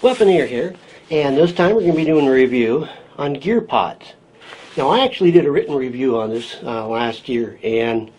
Weaponeer here, and this time we're going to be doing a review on GearPods. Now I actually did a written review on this last year, and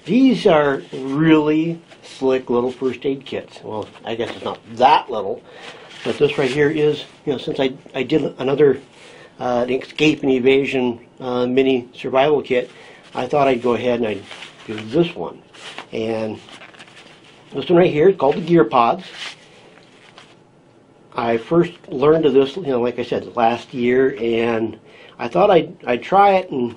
these are really slick little first aid kits. Well, I guess it's not that little, but this right here is, since I did another escape and evasion mini survival kit, I thought I'd go ahead and I'd do this one. And this one right here is called the GearPods. I first learned of this, like I said, last year, and I thought I'd try it, and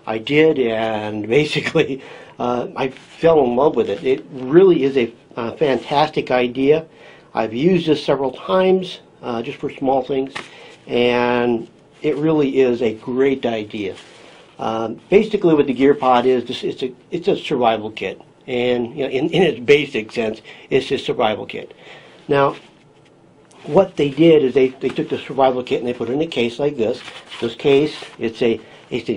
I did, and basically I fell in love with it. It really is a fantastic idea. I've used this several times just for small things, and it really is a great idea. Basically, what the GearPod is, it's a survival kit, and in its basic sense, it's a survival kit. Now, what they did is they took the survival kit and they put it in a case like this. This case, it's a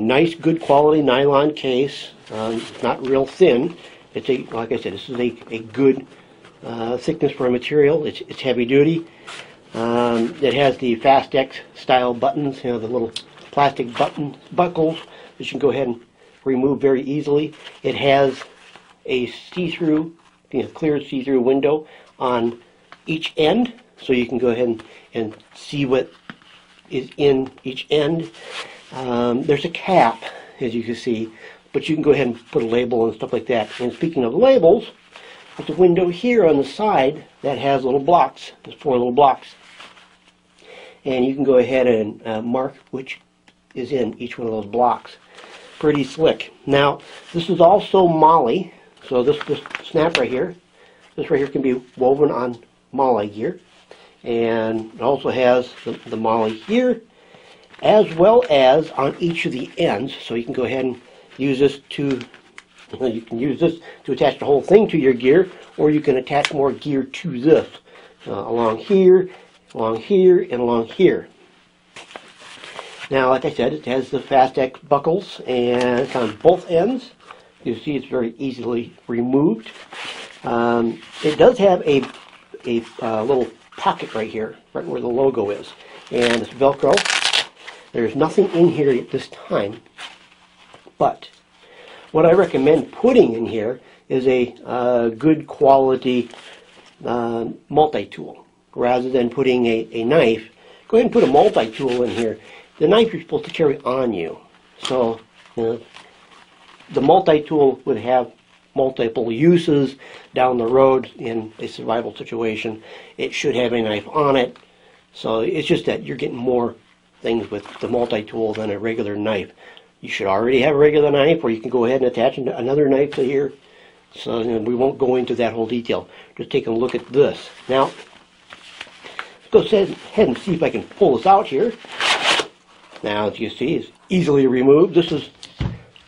nice, good quality nylon case. It's not real thin. It's like I said, this is a good thickness for a material. It's heavy duty. It has the Fast X style buttons, the little plastic buckles that you can go ahead and remove very easily. It has a see-through, clear see-through window on each end, so you can go ahead and see what is in each end. There's a cap, as you can see, but you can go ahead and put a label and stuff like that. And speaking of labels, there's a window here on the side that has little blocks. There's 4 little blocks. And you can go ahead and mark which is in each one of those blocks. Pretty slick. Now, this is also MOLLE, so this snap right here, this right here can be woven on MOLLE gear. And it also has the MOLLE here, as well as on each of the ends. So you can go ahead and use this to attach the whole thing to your gear, or you can attach more gear to this along here, and along here. Now, like I said, it has the Fast X buckles, and it's on both ends. You see, it's very easily removed. It does have a little pocket right here, right where the logo is, and it's Velcro. There's nothing in here at this time, but what I recommend putting in here is a good quality multi-tool. Rather than putting a knife, go ahead and put a multi-tool in here. The knife you're supposed to carry on you, so the multi-tool would have multiple uses down the road in a survival situation. It should have a knife on it, so it's just that you're getting more things with the multi-tool than a regular knife. You should already have a regular knife, or you can go ahead and attach another knife to here. So we won't go into that whole detail. Just take a look at this. Now, let's go ahead and see if I can pull this out here. Now, as you see, it's easily removed. This is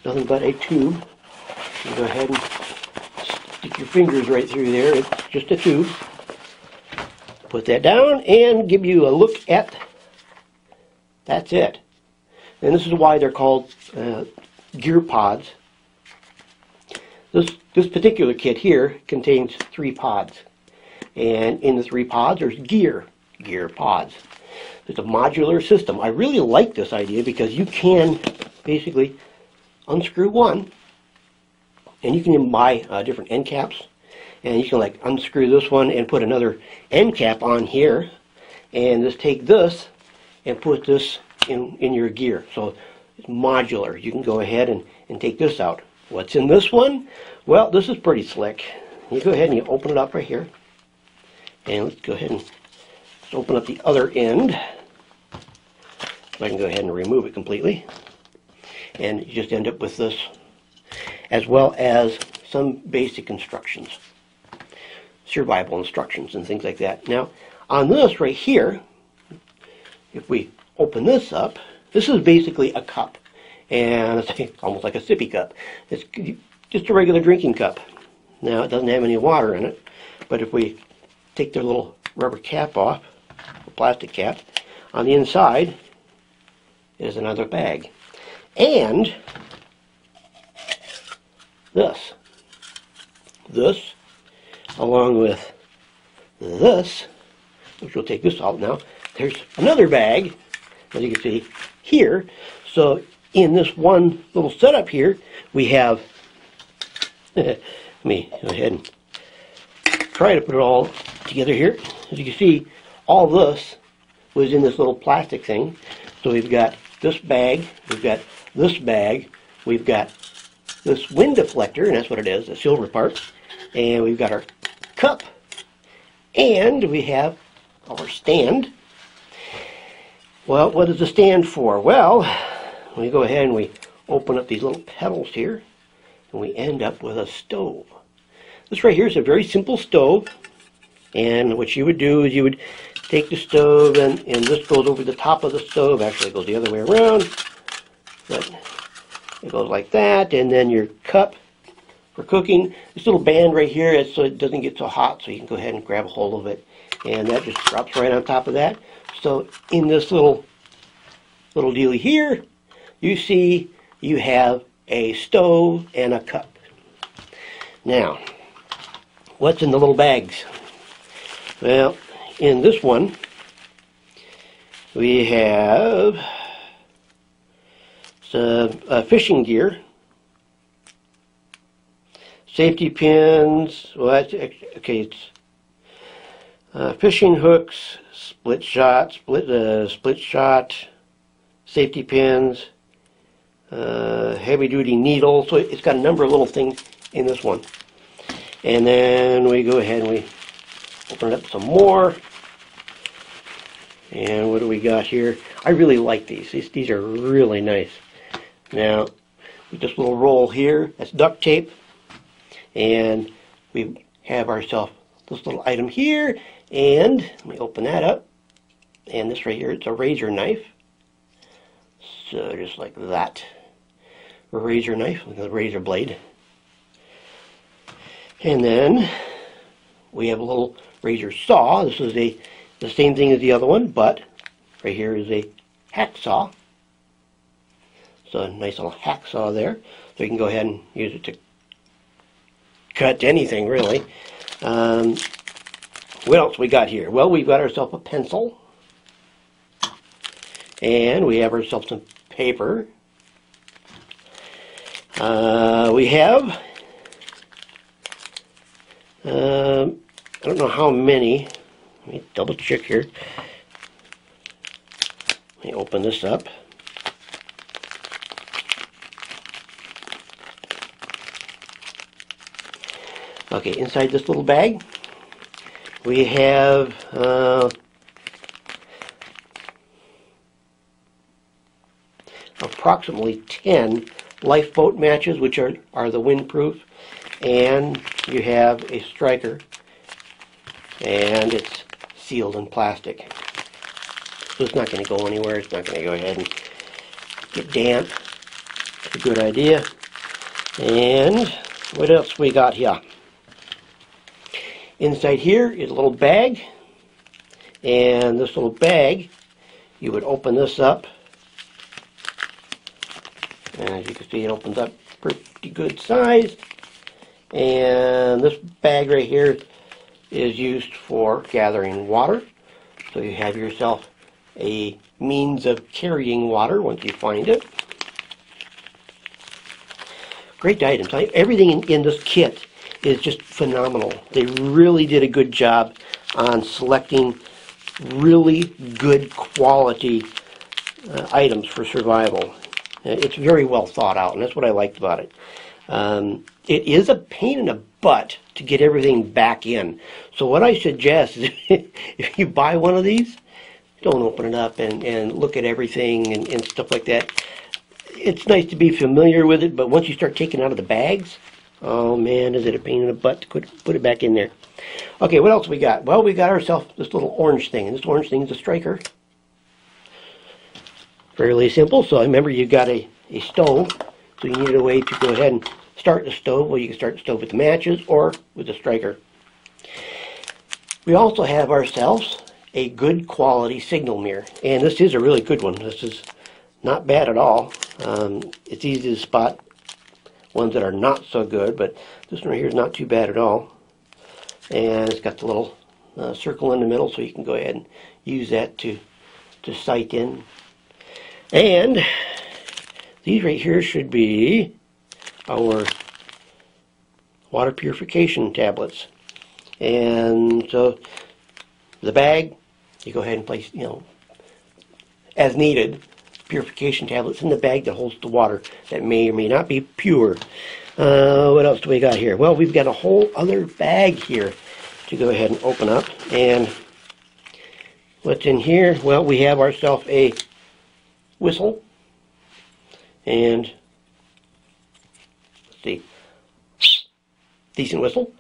nothing but a tube. You go ahead and stick your fingers right through there. It's just a tube. Put that down and give you a look at. That's it. And this is why they're called GearPods. This particular kit here contains 3 pods. And in the 3 pods, there's GearPods. It's a modular system. I really like this idea because you can basically unscrew one, and you can even buy different end caps, and you can like unscrew this one and put another end cap on here, and just take this and put this in your gear. So it's modular. You can go ahead and take this out. What's in this one? Well, this is pretty slick. You go ahead and you open it up right here, and let's go ahead and just open up the other end. So I can go ahead and remove it completely, and you just end up with this, as well as some basic instructions, survival instructions and things like that. Now, on this right here, if we open this up, this is basically a cup, and it's almost like a sippy cup. It's just a regular drinking cup. Now, it doesn't have any water in it, but if we take the little rubber cap off, the plastic cap, on the inside is another bag. And this, along with this, which will take this out now. There's another bag, as you can see here. So in this one little setup here, we have, let me go ahead and try to put it all together here. As you can see, all this was in this little plastic thing. So we've got this bag, we've got this bag, we've got this wind deflector, and that's what it is, the silver part, and we've got our cup, and we have our stand. Well, what does the stand for? Well, we go ahead and we open up these little pedals here, and we end up with a stove. This right here is a very simple stove, and what you would do is you would take the stove, and this goes over the top of the stove. Actually, it goes the other way around, but it goes like that, and then your cup for cooking. This little band right here is so it doesn't get so hot, so you can go ahead and grab a hold of it, and that just drops right on top of that. So in this little dealy here, you see you have a stove and a cup. Now, what's in the little bags? Well, in this one, we have some fishing gear, safety pins, well, that's, okay, it's fishing hooks, split shot, safety pins, heavy duty needle. So it's got a number of little things in this one. And then we go ahead and we open up some more. And what do we got here? I really like these. These are really nice. Now, with this little roll here, that's duct tape. And we have ourselves this little item here. And let me open that up. And this right here, it's a razor knife. So just like that. A razor knife with a razor blade. And then we have a little razor saw. This is the same thing as the other one, but right here is a hacksaw. So a nice little hacksaw there. So you can go ahead and use it to cut anything, really. What else we got here? Well, we've got ourselves a pencil. And we have ourselves some paper. We have, I don't know how many. Let me double check here. Let me open this up. Okay, inside this little bag, we have approximately 10 lifeboat matches, which are the windproof, and you have a striker, and it's sealed in plastic, so it's not going to go anywhere. It's not going to go ahead and get damp. It's a good idea. And what else we got here? Inside here is a little bag, and this little bag, you would open this up, and as you can see, it opens up pretty good size. And this bag right here is used for gathering water, so you have yourself a means of carrying water once you find it. Great items. Everything in this kit is just phenomenal. They really did a good job on selecting really good quality items for survival. It's very well thought out, and that's what I liked about it. It is a pain in the butt to get everything back in. So what I suggest is if you buy one of these, don't open it up and look at everything and stuff like that. It's nice to be familiar with it, but once you start taking out of the bags, oh man, is it a pain in the butt to put it back in there. Okay, what else we got? Well, we got ourselves this little orange thing, and this orange thing is a striker. Fairly simple. So remember, you got a stove, so you needed a way to go ahead and start the stove. Well, you can start the stove with the matches or with the striker. We also have ourselves a good quality signal mirror, and this is a really good one. This is not bad at all. It's easy to spot ones that are not so good, but this one right here is not too bad at all. And it's got the little circle in the middle, so you can go ahead and use that to sight in. And these right here should be our water purification tablets. And so the bag, you go ahead and place, as needed, purification tablets in the bag that holds the water that may or may not be pure. What else do we got here? Well, we've got a whole other bag here to go ahead and open up. And what's in here? Well, we have ourselves a whistle. And let's see, decent whistle.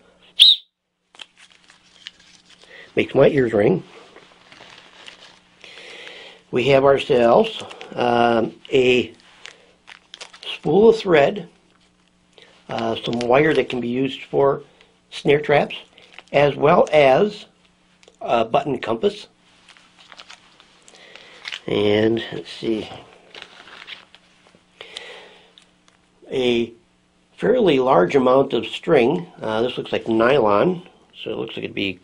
Makes my ears ring. We have ourselves a spool of thread, some wire that can be used for snare traps, as well as a button compass. And let's see, a fairly large amount of string. This looks like nylon, so it looks like it'd be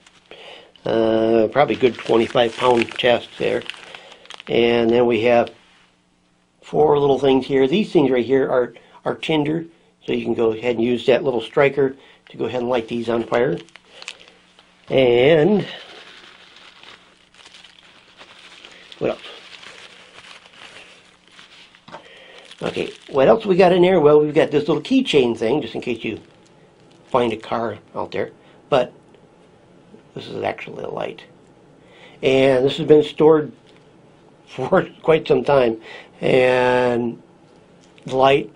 probably a good 25-pound test there. And then we have 4 little things here. These things right here are tinder, so you can go ahead and use that little striker to go ahead and light these on fire. And what else? Okay, what else we got in there? Well, we've got this little keychain thing, just in case you find a car out there. But this is actually a light. And this has been stored for quite some time. And the light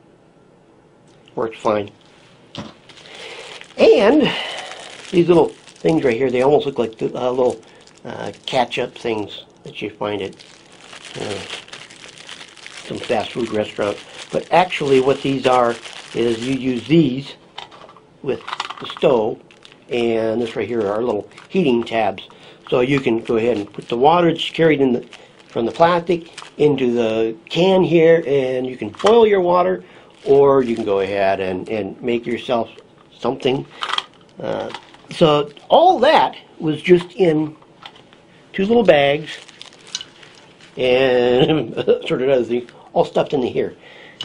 works fine. And these little things right here, they almost look like the little catch-up things that you find at some fast food restaurant. But actually what these are is you use these with the stove, and this right here are little heating tabs. So you can go ahead and put the water that's carried in from the plastic into the can here, and you can boil your water, or you can go ahead and make yourself something. So all that was just in 2 little bags and sort of other things, all stuffed into here.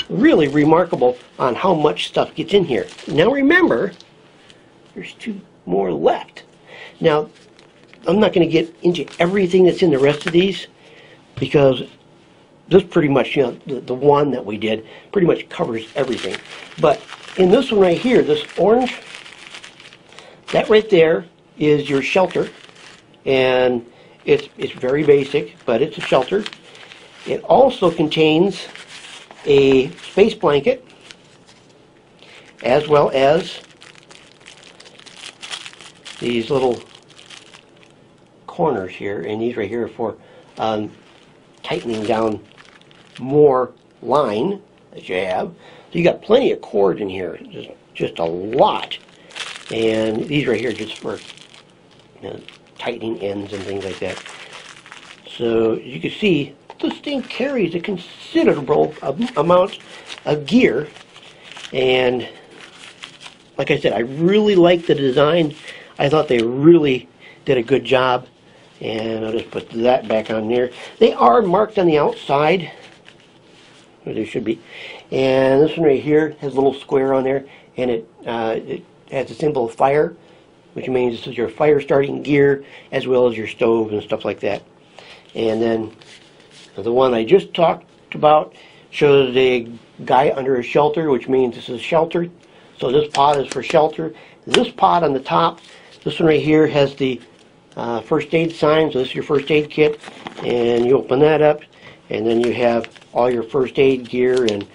Really remarkable on how much stuff gets in here. Now remember, there's 2 more left. Now, I'm not going to get into everything that's in the rest of these, because this pretty much, the one that we did pretty much covers everything. But in this one right here, this orange, that right there is your shelter. And it's very basic, but it's a shelter. It also contains a space blanket, as well as these little corners here, and these right here are for tightening down more line that you have. So you got plenty of cord in here, just a lot. And these right here are just for tightening ends and things like that. So you can see this thing carries a considerable amount of gear, and like I said, I really like the design. I thought they really did a good job, and I'll just put that back on there. They are marked on the outside, or they should be, and this one right here has a little square on there, and it has a symbol of fire, which means this is your fire starting gear, as well as your stove and stuff like that. And then the one I just talked about shows a guy under a shelter, which means this is shelter. So this pot is for shelter. This pot on the top, this one right here, has the first aid sign. So this is your first aid kit, and you open that up, and then you have all your first aid gear and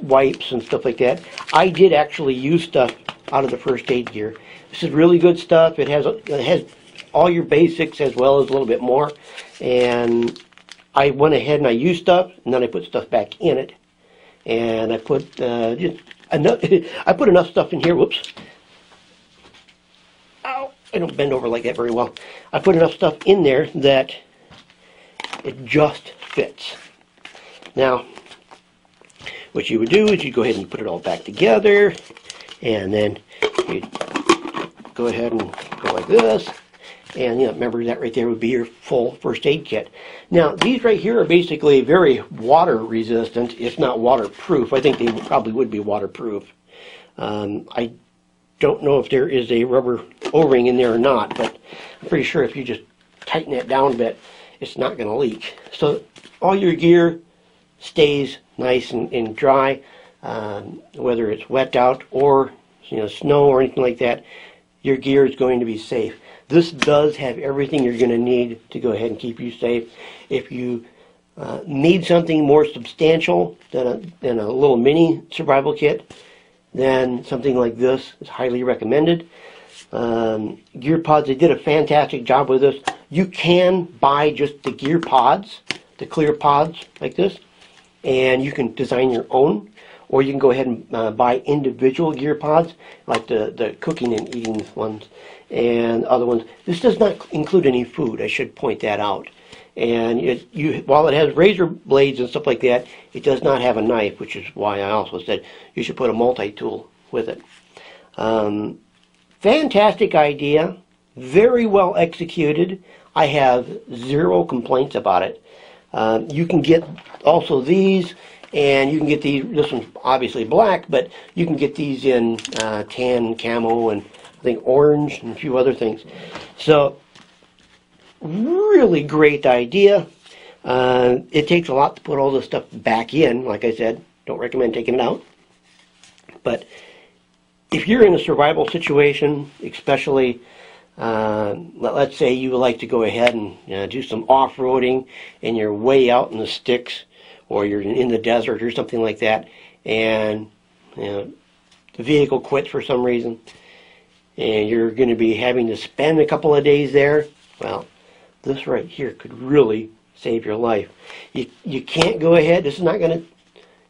wipes and stuff like that. I did actually use stuff out of the first aid gear. This is really good stuff. It has all your basics as well as a little bit more, and I went ahead and I used stuff, and then I put stuff back in it, and I put just enough. I put enough stuff in here. Whoops! Ow! I don't bend over like that very well. I put enough stuff in there that it just fits. Now, what you would do is you go ahead and put it all back together, and then you go ahead and go like this. And remember that right there would be your full first aid kit. Now these right here are basically very water resistant, if not waterproof. I think they probably would be waterproof. I don't know if there is a rubber O-ring in there or not, but I'm pretty sure if you just tighten it down a bit, it's not going to leak. So all your gear stays nice and dry, whether it's wet out or snow or anything like that. Your gear is going to be safe. This does have everything you're going to need to go ahead and keep you safe. If you need something more substantial than a little mini survival kit, then something like this is highly recommended. GearPods, they did a fantastic job with this. You can buy just the GearPods, the clear pods like this, and you can design your own, or you can go ahead and buy individual GearPods, like the cooking and eating ones and other ones. This does not include any food, I should point that out. And while it has razor blades and stuff like that, it does not have a knife, which is why I also said you should put a multi-tool with it. Fantastic idea, very well executed. I have zero complaints about it. You can get also these, and you can get these. This one's obviously black, but you can get these in tan, camo, and I think orange, and a few other things. So really great idea. It takes a lot to put all this stuff back in. Like I said, don't recommend taking it out. But if you're in a survival situation, especially, let's say you would like to go ahead and do some off-roading and you're way out in the sticks, or you're in the desert or something like that, and the vehicle quits for some reason, and you're going to be having to spend a couple of days there, well, this right here could really save your life. You can't go ahead, this is not going to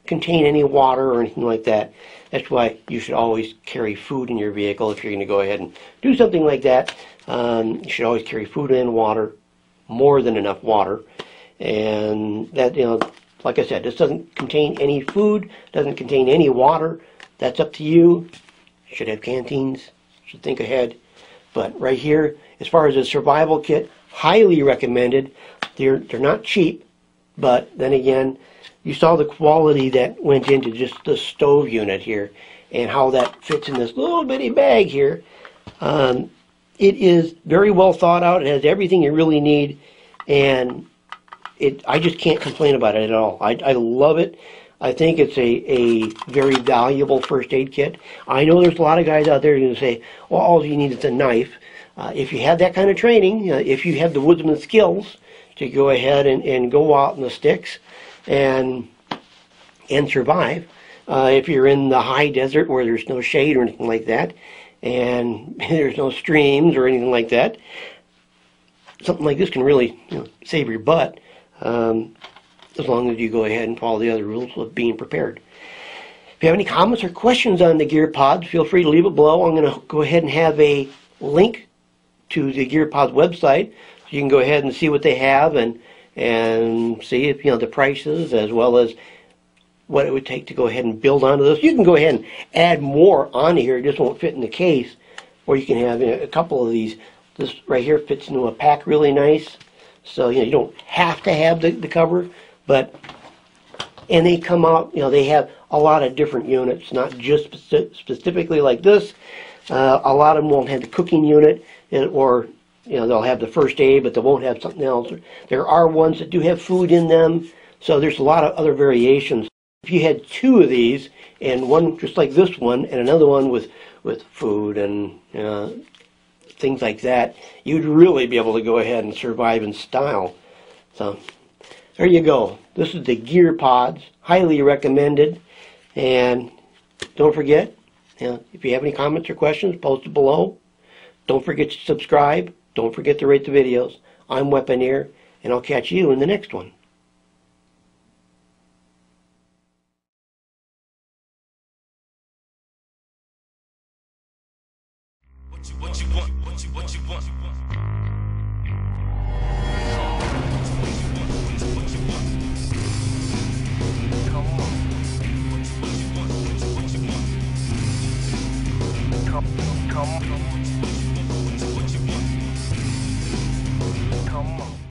contain any water or anything like that. That's why you should always carry food in your vehicle if you're going to go ahead and do something like that. You should always carry food and water, more than enough water. And that, like I said, this doesn't contain any food, doesn't contain any water. That's up to you. You should have canteens, should think ahead. But right here, as far as a survival kit, highly recommended. They're not cheap, but then again, you saw the quality that went into just the stove unit here and how that fits in this little bitty bag here. It is very well thought out. It has everything you really need, and I just can't complain about it at all. I love it. I think it's a very valuable first aid kit. I know there's a lot of guys out there who say, well, all you need is a knife. If you have that kind of training, if you have the woodsman skills to go ahead and go out in the sticks and survive, if you're in the high desert where there's no shade or anything like that, and there's no streams or anything like that, something like this can really save your butt, as long as you go ahead and follow the other rules of being prepared. If you have any comments or questions on the GearPods, feel free to leave it below. I'm going to go ahead and have a link to the GearPods website, so you can go ahead and see what they have and see if the prices, as well as what it would take to go ahead and build onto this. You can go ahead and add more onto here. It just won't fit in the case, or you can have a couple of these. This right here fits into a pack really nice, so you don't have to have the cover, and they come out, they have a lot of different units, not just specifically like this. A lot of them won't have the cooking unit, or they'll have the first aid, but they won't have something else. There are ones that do have food in them, so there's a lot of other variations. If you had two of these, and one just like this one, and another one with food and things like that, you'd really be able to go ahead and survive in style. So there you go. This is the GearPods, highly recommended. And don't forget, if you have any comments or questions, post it below. Don't forget to subscribe. Don't forget to rate the videos. I'm Weaponeer, and I'll catch you in the next one. What you want? Come on. come on.